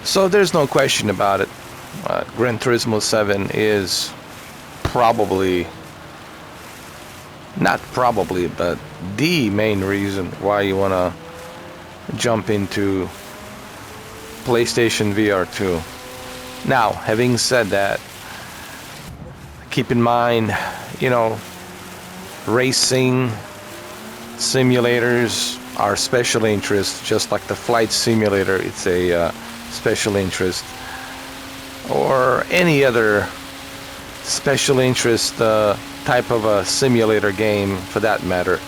So there's no question about it. Gran Turismo 7 is probably, not probably, but the main reason why you want to jump into PlayStation VR 2. Now, having said that, keep in mind, you know, racing simulators are special interest, just like the flight simulator, it's a special interest, or any other special interest type of a simulator game for that matter.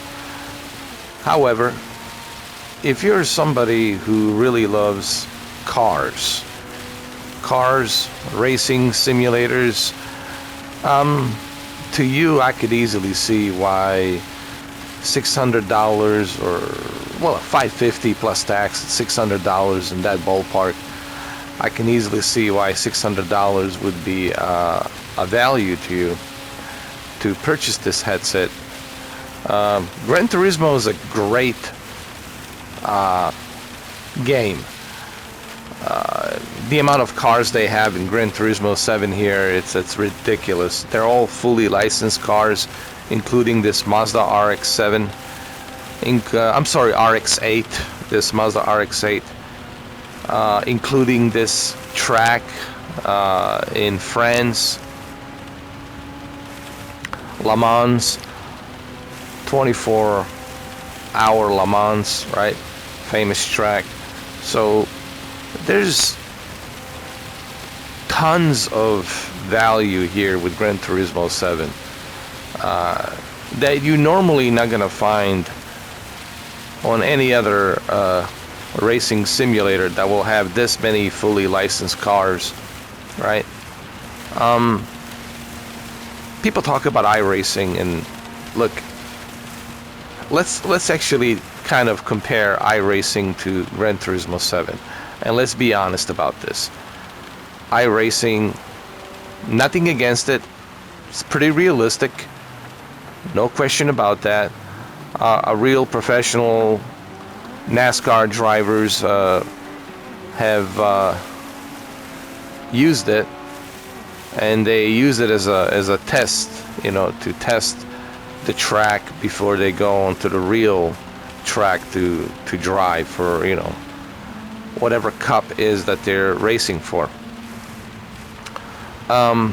However, if you're somebody who really loves cars, racing simulators, to you I could easily see why $600 or, well, $550 plus tax, $600 in that ballpark. I can easily see why $600 would be a value to you to purchase this headset. Gran Turismo is a great game. The amount of cars they have in Gran Turismo 7 here, it's ridiculous. They're all fully licensed cars, including this Mazda RX-7. I'm sorry, RX-8. This Mazda RX-8, including this track in France, Le Mans, 24-hour Le Mans, right? Famous track. So there's tons of value here with Gran Turismo 7 that you normally not gonna find on any other racing simulator that will have this many fully licensed cars, right? People talk about iRacing, and look, let's actually kind of compare iRacing to Gran Turismo 7, and let's be honest about this. iRacing, nothing against it, it's pretty realistic, no question about that. A real professional NASCAR drivers have used it, and they use it as a test, you know, to test the track before they go onto the real track to drive for, you know, whatever cup is that they're racing for. But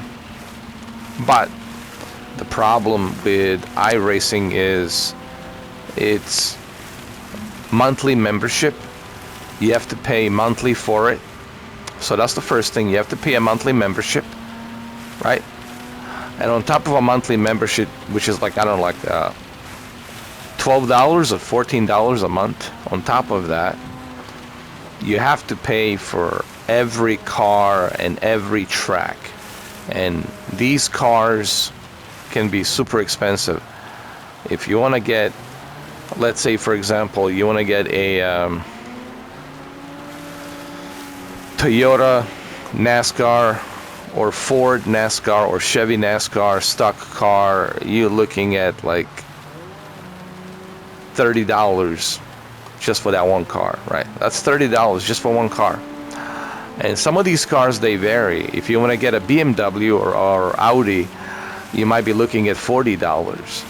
the problem with iRacing is it's monthly membership. You have to pay monthly for it. So that's the first thing. You have to pay a monthly membership, right? And on top of a monthly membership, which is like, I don't know, like $12 or $14 a month, on top of that, you have to pay for every car and every track. And these cars can be super expensive. If you want to get, let's say for example, you want to get a Toyota NASCAR or Ford NASCAR or Chevy NASCAR stock car, you're looking at like $30 just for that one car, right? That's $30 just for one car. And some of these cars, they vary. If you want to get a BMW or Audi, you might be looking at $40.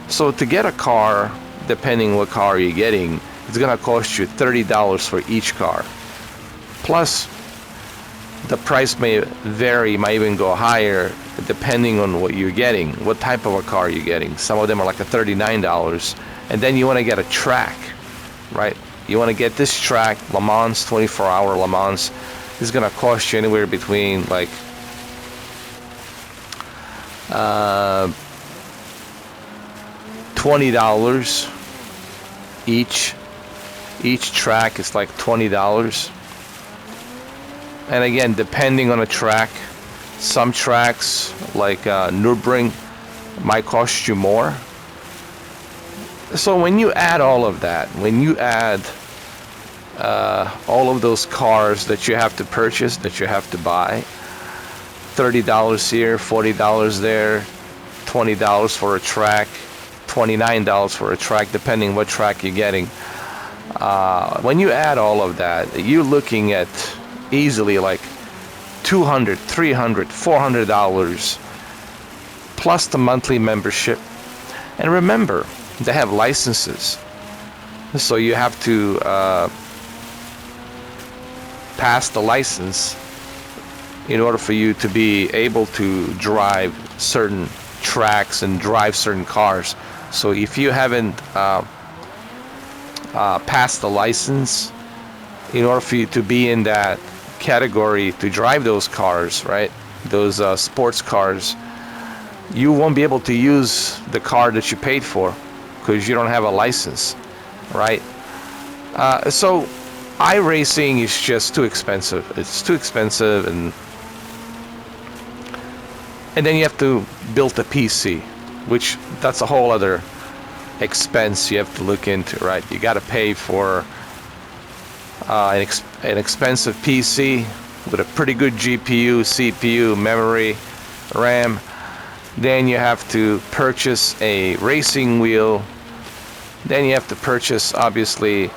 So to get a car, depending what car you're getting, it's gonna cost you $30 for each car. Plus, the price may vary, might even go higher depending on what you're getting, what type of a car you're getting. Some of them are like a $39. And then you want to get a track, right? You want to get this track, Le Mans, 24-hour Le Mans. It's gonna cost you anywhere between like $20 each. Each track is like $20. And again, depending on the track, some tracks like Nürburgring might cost you more. So when you add all of that, when you add all of those cars that you have to purchase, that you have to buy, $30 here, $40 there, $20 for a track, $29 for a track, depending what track you're getting. When you add all of that, you're looking at, easily like $200, $300, $400 plus the monthly membership. And remember, they have licenses, so you have to pass the license in order for you to be able to drive certain tracks and drive certain cars. So if you haven't passed the license, in order for you to be in that category to drive those cars, right, those sports cars, you won't be able to use the car that you paid for because you don't have a license, right? So iRacing is just too expensive. It's too expensive, and then you have to build a PC, which that's a whole other expense you have to look into, right? You got to pay for an expensive PC with a pretty good GPU, CPU, memory, RAM. Then you have to purchase a racing wheel. Then you have to purchase, obviously,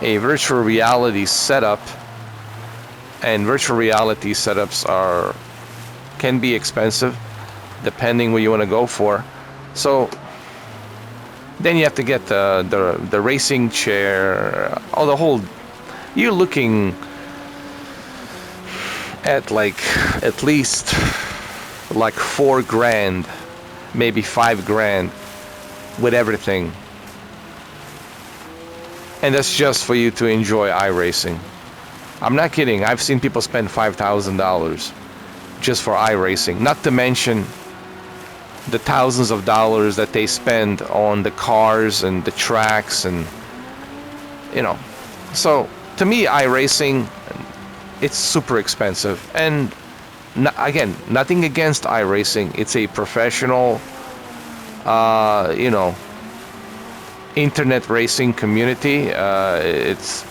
a virtual reality setup. And virtual reality setups can be expensive, depending what you want to go for. So then you have to get the racing chair, the whole. You're looking at at least like $4,000, maybe $5,000 with everything. And that's just for you to enjoy iRacing. I'm not kidding. I've seen people spend $5,000 just for iRacing, not to mention the thousands of dollars that they spend on the cars and the tracks, and so to me, iRacing, it's super expensive. And again, nothing against iRacing. It's a professional internet racing community. It's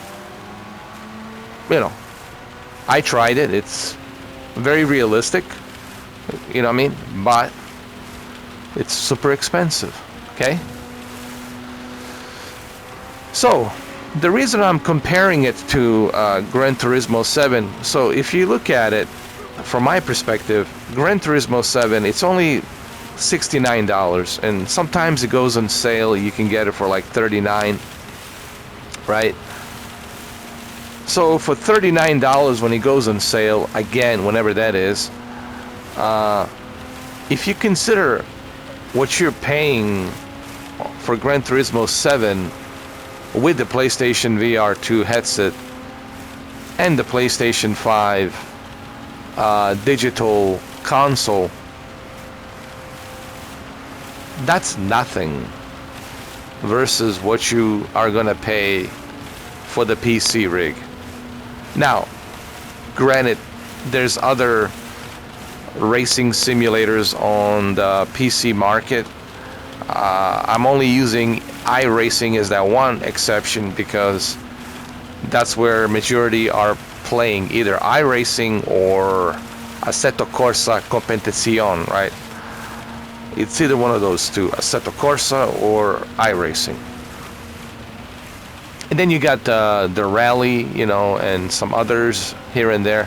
I tried it. It's very realistic, you know what I mean? But it's super expensive, okay? So the reason I'm comparing it to Gran Turismo 7, so if you look at it from my perspective, Gran Turismo 7, it's only $69, and sometimes it goes on sale. You can get it for like $39, right? So for $39 when it goes on sale, again, whenever that is, if you consider what you're paying for Gran Turismo 7 with the PlayStation VR 2 headset and the PlayStation 5 digital console, that's nothing versus what you are gonna pay for the PC rig. Now, granted, there's other racing simulators on the PC market. I'm only using iRacing as that one exception because that's where majority are playing either iRacing or Assetto Corsa Competizione, right? It's either one of those two, Assetto Corsa or iRacing. And then you got the Rally, and some others here and there.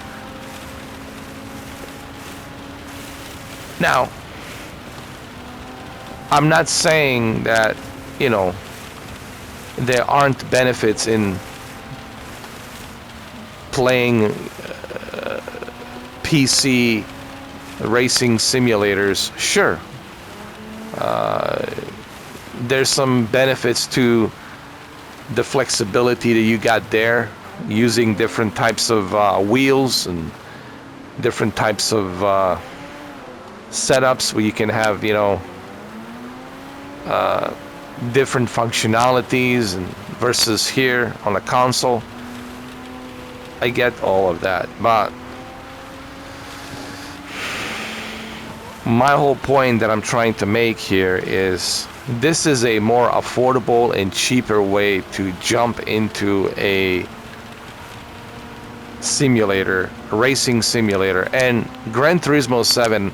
Now, I'm not saying that, there aren't benefits in playing PC racing simulators. Sure. There's some benefits to the flexibility that you got there, using different types of wheels and different types of setups where you can have different functionalities and versus here on a console. I get all of that, but my whole point that I'm trying to make here is this is a more affordable and cheaper way to jump into a simulator, a racing simulator. And Gran Turismo 7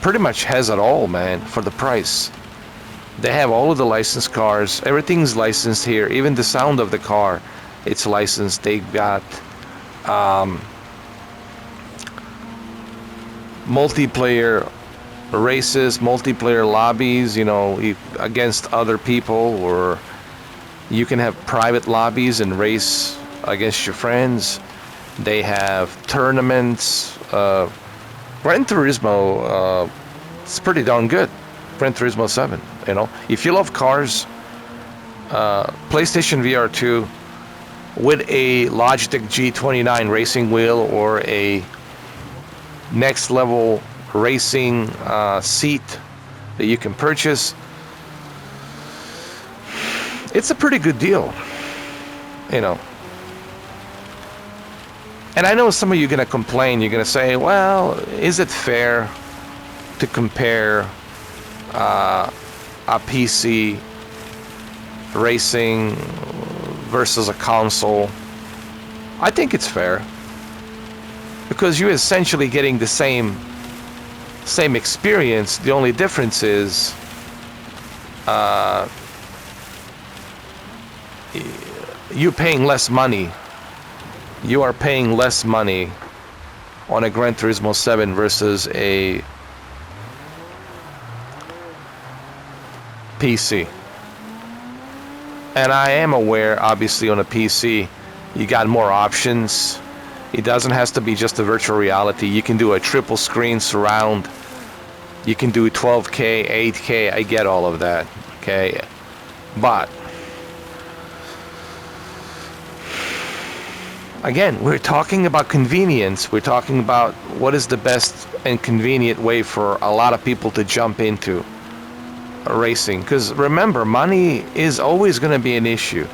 pretty much has it all, man, for the price. They have all of the licensed cars. Everything's licensed here. Even the sound of the car, it's licensed. They've got multiplayer races, multiplayer lobbies, you know, against other people, or you can have private lobbies and race against your friends. They have tournaments. Gran Turismo, it's pretty darn good. Gran Turismo 7, you know. If you love cars, PlayStation VR 2 with a Logitech G29 racing wheel or a next level racing seat that you can purchase, it's a pretty good deal, you know. And I know some of you are going to complain. You're going to say, well, is it fair to compare a PC racing versus a console? I think it's fair, because you're essentially getting the same experience. The only difference is you're paying less money. You are paying less money on a Gran Turismo 7 versus a PC. And I am aware, obviously, on a PC, you got more options. It doesn't have to be just a virtual reality. You can do a triple screen surround. You can do 12K, 8K. I get all of that, okay? But again, we're talking about convenience. We're talking about what is the best and convenient way for a lot of people to jump into racing. Because remember, money is always going to be an issue.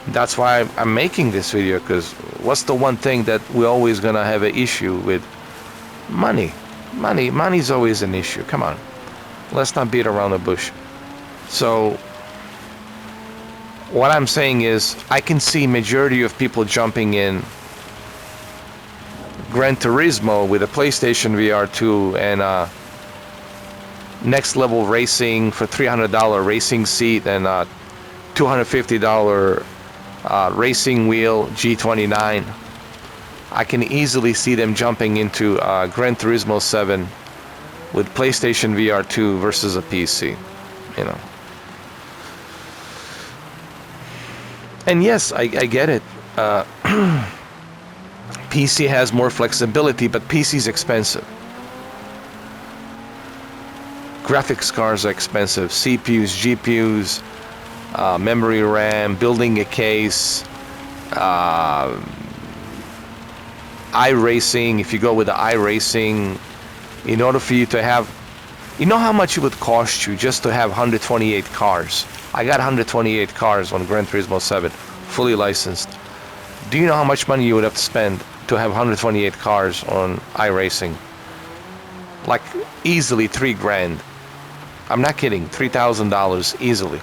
That's why I'm making this video, because what's the one thing that we're always going to have an issue with? Money. Money's always an issue. Come on. Let's not beat around the bush. So what I'm saying is, I can see majority of people jumping in Gran Turismo with a PlayStation VR 2 and next level racing for $300 racing seat and $250 racing wheel G29. I can easily see them jumping into Gran Turismo 7 with PlayStation VR 2 versus a PC, you know. And yes, I get it. PC has more flexibility, but PC's expensive. Graphics cards are expensive. CPUs, GPUs, memory RAM, building a case, iRacing. If you go with the iRacing, in order for you to have, you know how much it would cost you just to have 128 cars. I got 128 cars on Gran Turismo 7, fully licensed. Do you know how much money you would have to spend to have 128 cars on iRacing? Like easily $3,000. I'm not kidding, $3,000 easily.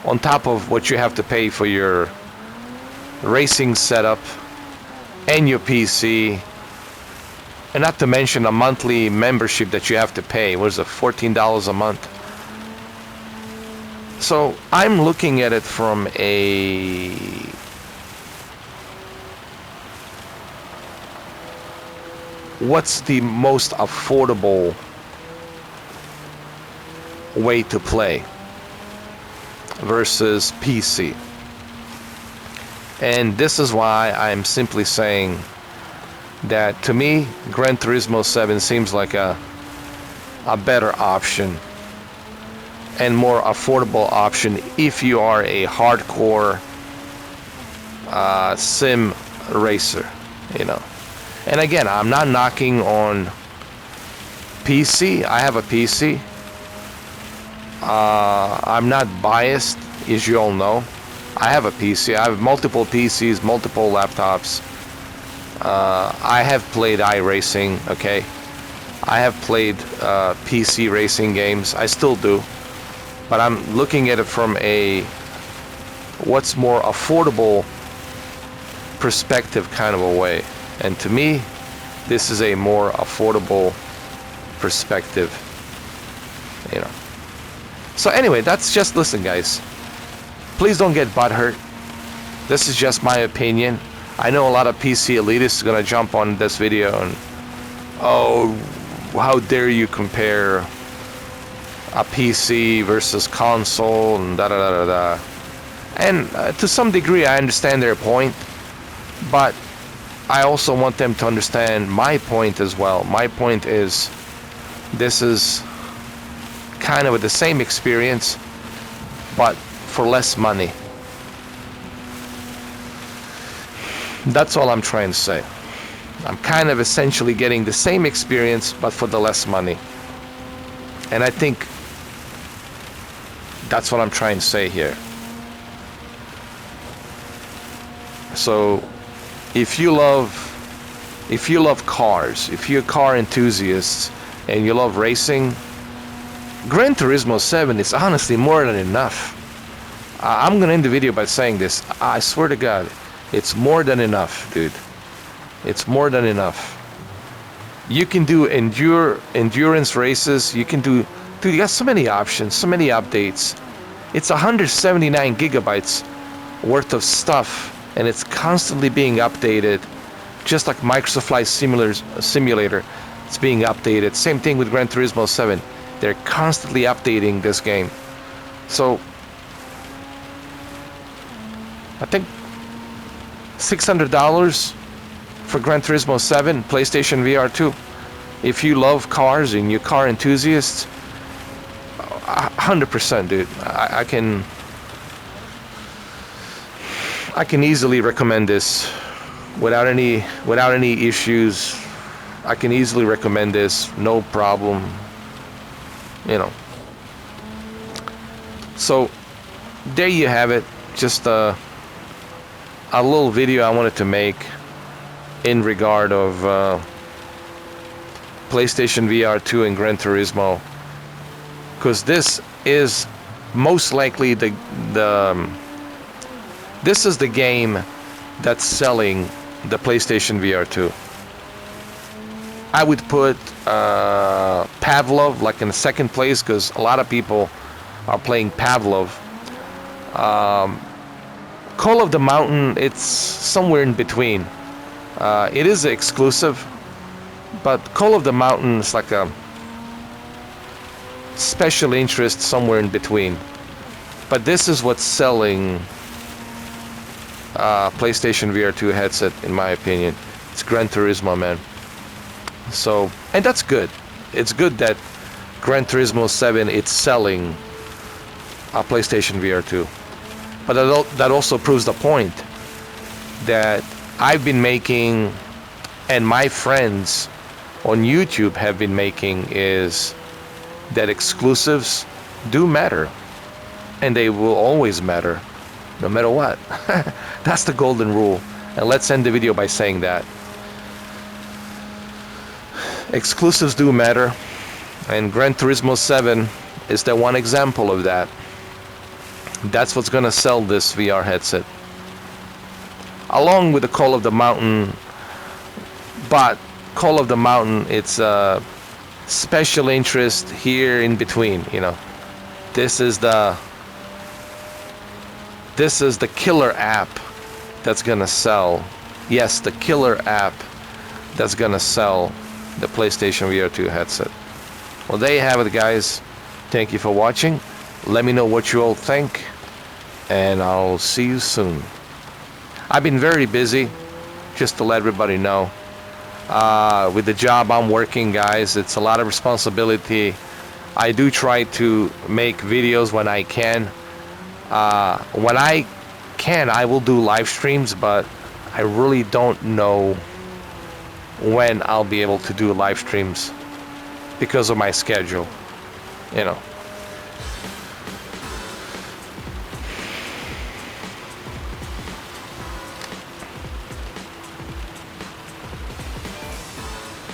On top of what you have to pay for your racing setup and your PC, and not to mention a monthly membership that you have to pay. What is it, $14 a month? So I'm looking at it from a what's the most affordable way to play versus PC. And this is why I'm simply saying that to me, Gran Turismo 7 seems like a better option and more affordable option if you are a hardcore sim racer, you know. And again, I'm not knocking on PC. I have a PC. I'm not biased, as you all know. I have a PC. I have multiple PCs, multiple laptops. I have played iRacing, okay? I have played PC racing games. I still do. But I'm looking at it from a what's more affordable perspective kind of a way. And to me, this is a more affordable perspective, you know. So anyway, that's just, listen guys, please don't get butthurt. This is just my opinion. I know a lot of PC elitists are gonna jump on this video and, oh, how dare you compare a PC versus console and da da da da da. And to some degree I understand their point, but I also want them to understand my point as well. My point is, this is kind of the same experience, but for less money. That's all I'm trying to say. I'm kind of essentially getting the same experience, but for the less money. And I think that's what I'm trying to say here. So if you love cars, if you're a car enthusiast and you love racing, Gran Turismo 7 is honestly more than enough. I'm gonna end the video by saying this. I swear to God, it's more than enough, dude. It's more than enough. You can do endurance races. You can do, dude, you got so many options, so many updates. It's 179 gigabytes worth of stuff, and it's constantly being updated, just like Microsoft Flight Simulator. It's being updated. Same thing with Gran Turismo 7. They're constantly updating this game. So I think $600 for Gran Turismo 7 PlayStation VR 2. If you love cars and you're a car enthusiast, 100%, dude. I can easily recommend this without any issues. I can easily recommend this, no problem. You know. So there you have it. Just a little video I wanted to make in regard of PlayStation VR 2 and Gran Turismo, because this is most likely this is the game that's selling the PlayStation VR 2. I would put Pavlov like in the second place, because a lot of people are playing Pavlov. Call of the Mountain, it's somewhere in between. It is exclusive, but Call of the Mountain is like a special interest somewhere in between. But this is what's selling PlayStation VR 2 headset, in my opinion. It's Gran Turismo, man. So, and that's good. It's good that Gran Turismo 7 it's selling a PlayStation VR 2. But that also proves the point that I've been making, and my friends on YouTube have been making, is that exclusives do matter, and they will always matter, no matter what. That's the golden rule. And let's end the video by saying that exclusives do matter, and Gran Turismo 7 is the one example of that. That's what's gonna sell this VR headset, along with the Call of the Mountain. But Call of the Mountain, it's a special interest here in between, you know. This is the killer app that's gonna sell. Yes, the killer app that's gonna sell the PlayStation VR 2 headset. Well, there you have it, guys. Thank you for watching. Let me know what you all think, and I'll see you soon. I've been very busy, just to let everybody know. With the job I'm working, guys, it's a lot of responsibility. I do try to make videos when I can. When I can, I will do live streams, but I really don't know when I'll be able to do live streams because of my schedule, you know.